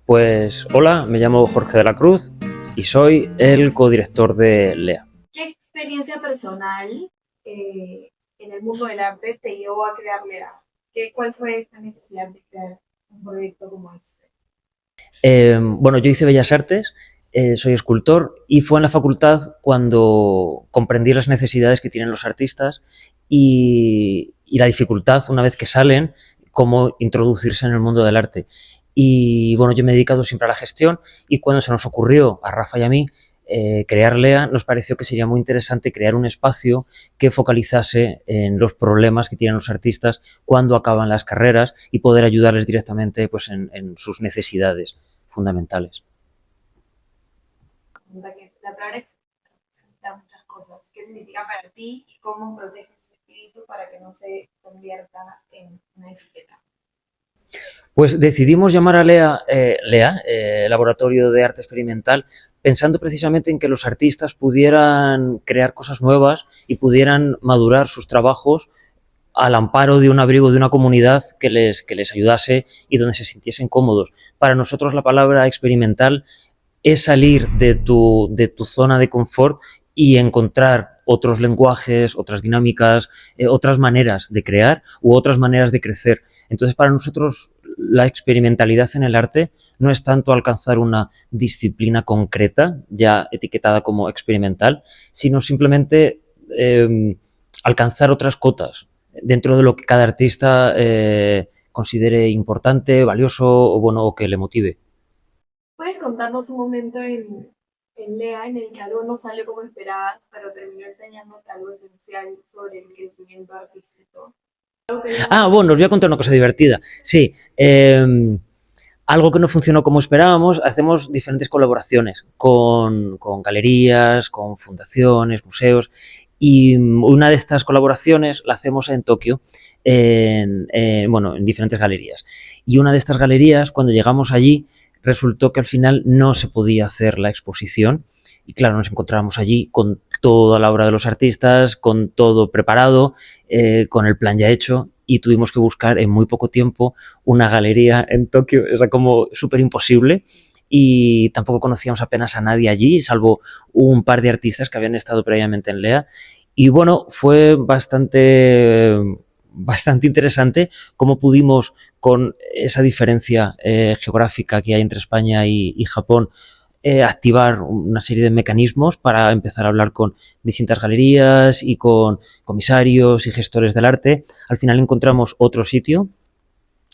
Pues hola, me llamo Jorge de la Cruz y soy el codirector de LEA. ¿Qué experiencia personal en el mundo del arte te llevó a crear Lea? ¿Cuál fue esta necesidad de crear un proyecto como este? Bueno, yo hice Bellas Artes, soy escultor y fue en la facultad cuando comprendí las necesidades que tienen los artistas y la dificultad, una vez que salen, cómo introducirse en el mundo del arte. Y bueno, yo me he dedicado siempre a la gestión y cuando se nos ocurrió a Rafa y a mí crear LEA, nos pareció que sería muy interesante crear un espacio que focalizase en los problemas que tienen los artistas cuando acaban las carreras y poder ayudarles directamente pues, en sus necesidades fundamentales. La palabra significa muchas cosas. ¿Qué significa para ti y cómo proteges el espíritu para que no se convierta en una etiqueta? Pues decidimos llamar a LEA, Laboratorio de Arte Experimental, pensando precisamente en que los artistas pudieran crear cosas nuevas y pudieran madurar sus trabajos al amparo de un abrigo de una comunidad que les ayudase y donde se sintiesen cómodos. Para nosotros la palabra experimental es salir de tu zona de confort y encontrar otros lenguajes, otras dinámicas, otras maneras de crear u otras maneras de crecer. Entonces, para nosotros, la experimentalidad en el arte no es tanto alcanzar una disciplina concreta, ya etiquetada como experimental, sino simplemente alcanzar otras cotas dentro de lo que cada artista considere importante, valioso o bueno o que le motive. ¿Puedes contarnos un momento en Lea en el que algo no salió como esperabas, pero terminó enseñándote algo esencial sobre el crecimiento artístico? Algo que Ah, bueno, os voy a contar una cosa divertida. Sí, algo que no funcionó como esperábamos, hacemos diferentes colaboraciones con galerías, con fundaciones, museos, y una de estas colaboraciones la hacemos en Tokio, bueno, en diferentes galerías. Y una de estas galerías, cuando llegamos allí, resultó que al final no se podía hacer la exposición y claro, nos encontramos allí con toda la obra de los artistas, con todo preparado, con el plan ya hecho y tuvimos que buscar en muy poco tiempo una galería en Tokio, era como súper imposible y tampoco conocíamos apenas a nadie allí, salvo un par de artistas que habían estado previamente en LEA y bueno, fue bastante interesante cómo pudimos con esa diferencia geográfica que hay entre España y Japón activar una serie de mecanismos para empezar a hablar con distintas galerías y con comisarios y gestores del arte. Al final encontramos otro sitio,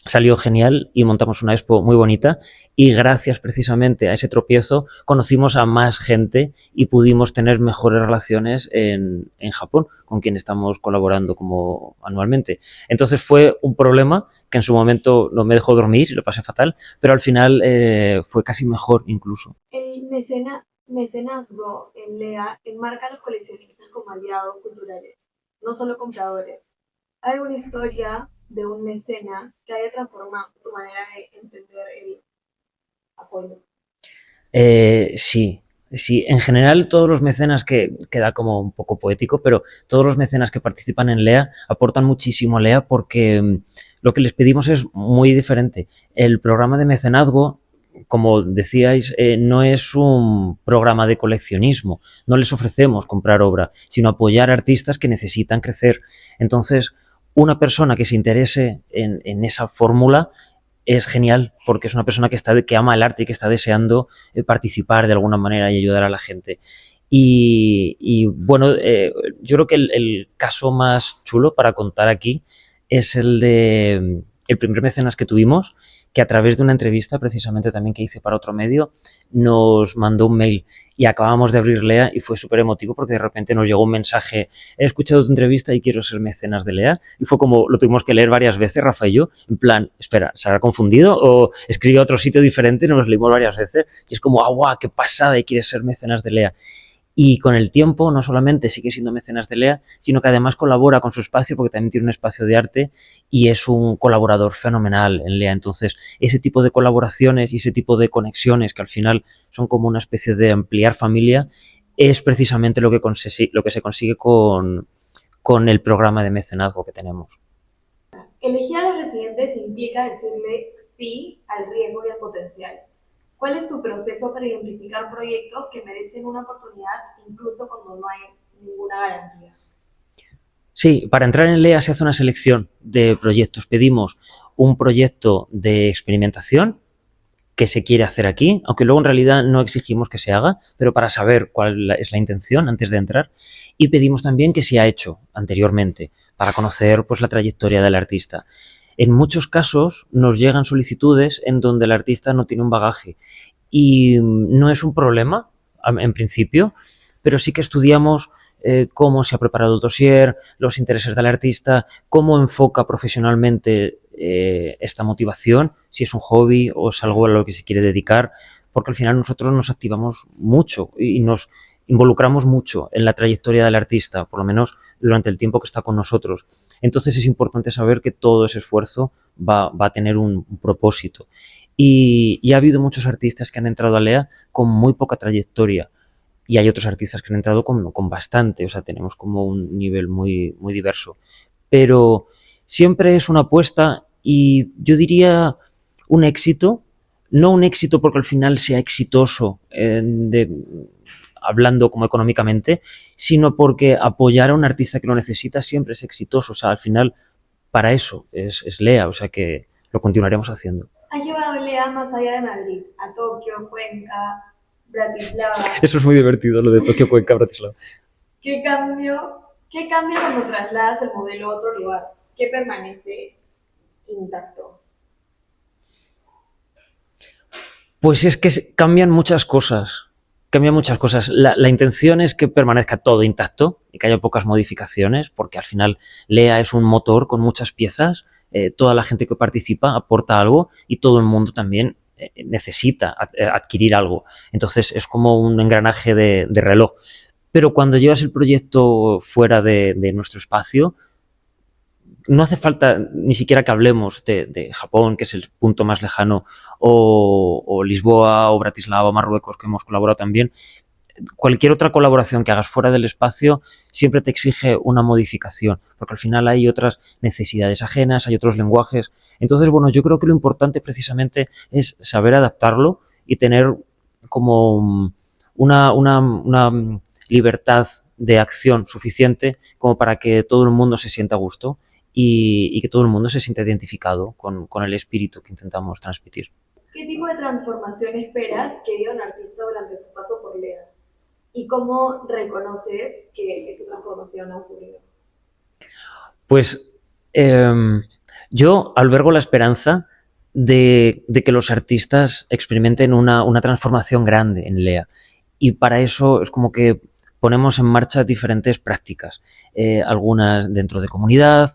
salió genial y montamos una expo muy bonita y gracias precisamente a ese tropiezo conocimos a más gente y pudimos tener mejores relaciones en Japón, con quien estamos colaborando como anualmente. Entonces fue un problema que en su momento no me dejó dormir y lo pasé fatal, pero al final fue casi mejor incluso. el mecenazgo en Lea enmarca a los coleccionistas como aliados culturales, no solo compradores. Hay una historia de un mecenas que haya transformado tu manera de entender el apoyo. Sí, sí, en general todos los mecenas que queda como un poco poético, pero todos los mecenas que participan en LEA aportan muchísimo a LEA porque lo que les pedimos es muy diferente. El programa de mecenazgo, como decíais, no es un programa de coleccionismo, no les ofrecemos comprar obra, sino apoyar a artistas que necesitan crecer. Entonces, una persona que se interese en esa fórmula es genial porque es una persona que ama el arte y que está deseando participar de alguna manera y ayudar a la gente. Y bueno, yo creo que el caso más chulo para contar aquí es el de el primer mecenas que tuvimos, que a través de una entrevista, precisamente también que hice para otro medio, nos mandó un mail y acabamos de abrir LEA y fue súper emotivo porque de repente nos llegó un mensaje, he escuchado tu entrevista y quiero ser mecenas de LEA, y fue como, lo tuvimos que leer varias veces, Rafa y yo, en plan, espera, ¿se habrá confundido? O escribió a otro sitio diferente y nos lo leímos varias veces y es como, ah, guau, qué pasada y quieres ser mecenas de LEA. Y con el tiempo no solamente sigue siendo mecenas de LEA, sino que además colabora con su espacio porque también tiene un espacio de arte y es un colaborador fenomenal en LEA. Entonces, ese tipo de colaboraciones y ese tipo de conexiones que al final son como una especie de ampliar familia es precisamente lo que se consigue con el programa de mecenazgo que tenemos. Elegir a los residentes implica decirle sí al riesgo y al potencial. ¿Cuál es tu proceso para identificar proyectos que merecen una oportunidad incluso cuando no hay ninguna garantía? Sí, para entrar en LEA se hace una selección de proyectos. Pedimos un proyecto de experimentación que se quiere hacer aquí, aunque luego en realidad no exigimos que se haga, pero para saber cuál es la intención antes de entrar. Y pedimos también que se ha hecho anteriormente, para conocer pues la trayectoria del artista. En muchos casos nos llegan solicitudes en donde el artista no tiene un bagaje y no es un problema en principio, pero sí que estudiamos cómo se ha preparado el dossier, los intereses del artista, cómo enfoca profesionalmente esta motivación, si es un hobby o es algo a lo que se quiere dedicar, porque al final nosotros nos activamos mucho y nos involucramos mucho en la trayectoria del artista, por lo menos durante el tiempo que está con nosotros. Entonces es importante saber que todo ese esfuerzo va a tener un propósito. Y ha habido muchos artistas que han entrado a LEA con muy poca trayectoria y hay otros artistas que han entrado con bastante, o sea, tenemos como un nivel muy, muy diverso. Pero siempre es una apuesta y yo diría un éxito, no un éxito porque al final sea exitoso hablando como económicamente, sino porque apoyar a un artista que lo necesita siempre es exitoso, o sea, al final para eso es LEA, o sea que lo continuaremos haciendo. ¿Has llevado Lea más allá de Madrid? A Tokio, Cuenca, Bratislava. Eso es muy divertido, lo de Tokio, Cuenca, Bratislava. ¿Qué cambia cuando trasladas el modelo a otro lugar? ¿Qué permanece intacto? Pues es que cambian muchas cosas. Cambian muchas cosas. La intención es que permanezca todo intacto y que haya pocas modificaciones, porque al final LEA es un motor con muchas piezas, toda la gente que participa aporta algo y todo el mundo también necesita adquirir algo. Entonces es como un engranaje de reloj. Pero cuando llevas el proyecto fuera de nuestro espacio, no hace falta ni siquiera que hablemos de Japón, que es el punto más lejano, o Lisboa, o Bratislava, o Marruecos, que hemos colaborado también. Cualquier otra colaboración que hagas fuera del espacio siempre te exige una modificación, porque al final hay otras necesidades ajenas, hay otros lenguajes. Entonces, bueno, yo creo que lo importante precisamente es saber adaptarlo y tener como una libertad de acción suficiente como para que todo el mundo se sienta a gusto y que todo el mundo se sienta identificado con el espíritu que intentamos transmitir. ¿Qué tipo de transformación esperas que viva un artista durante su paso por Lea? ¿Y cómo reconoces que esa transformación ha ocurrido? Pues yo albergo la esperanza de que los artistas experimenten una transformación grande en LEA. Y para eso es como que ponemos en marcha diferentes prácticas, algunas dentro de comunidad,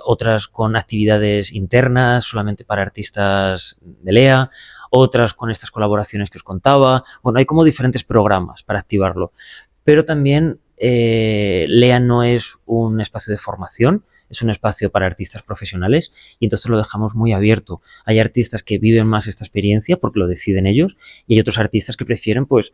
otras con actividades internas solamente para artistas de LEA, otras con estas colaboraciones que os contaba. Bueno, hay como diferentes programas para activarlo. Pero también LEA no es un espacio de formación, es un espacio para artistas profesionales y entonces lo dejamos muy abierto. Hay artistas que viven más esta experiencia porque lo deciden ellos y hay otros artistas que prefieren pues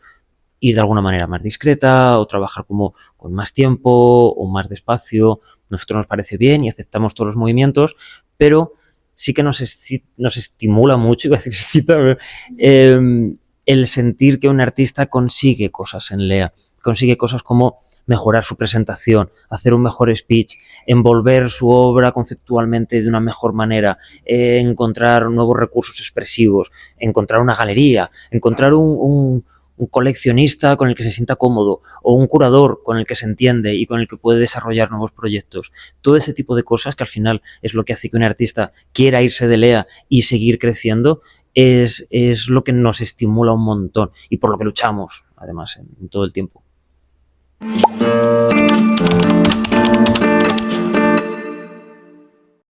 ir de alguna manera más discreta o trabajar como con más tiempo o más despacio. Nosotros nos parece bien y aceptamos todos los movimientos, pero sí que nos estimula mucho, iba a decir excita, el sentir que un artista consigue cosas en LEA, consigue cosas como mejorar su presentación, hacer un mejor speech, envolver su obra conceptualmente de una mejor manera, encontrar nuevos recursos expresivos, encontrar una galería, encontrar un coleccionista con el que se sienta cómodo o un curador con el que se entiende y con el que puede desarrollar nuevos proyectos. Todo ese tipo de cosas que al final es lo que hace que un artista quiera irse de LEA y seguir creciendo es lo que nos estimula un montón y por lo que luchamos además en todo el tiempo.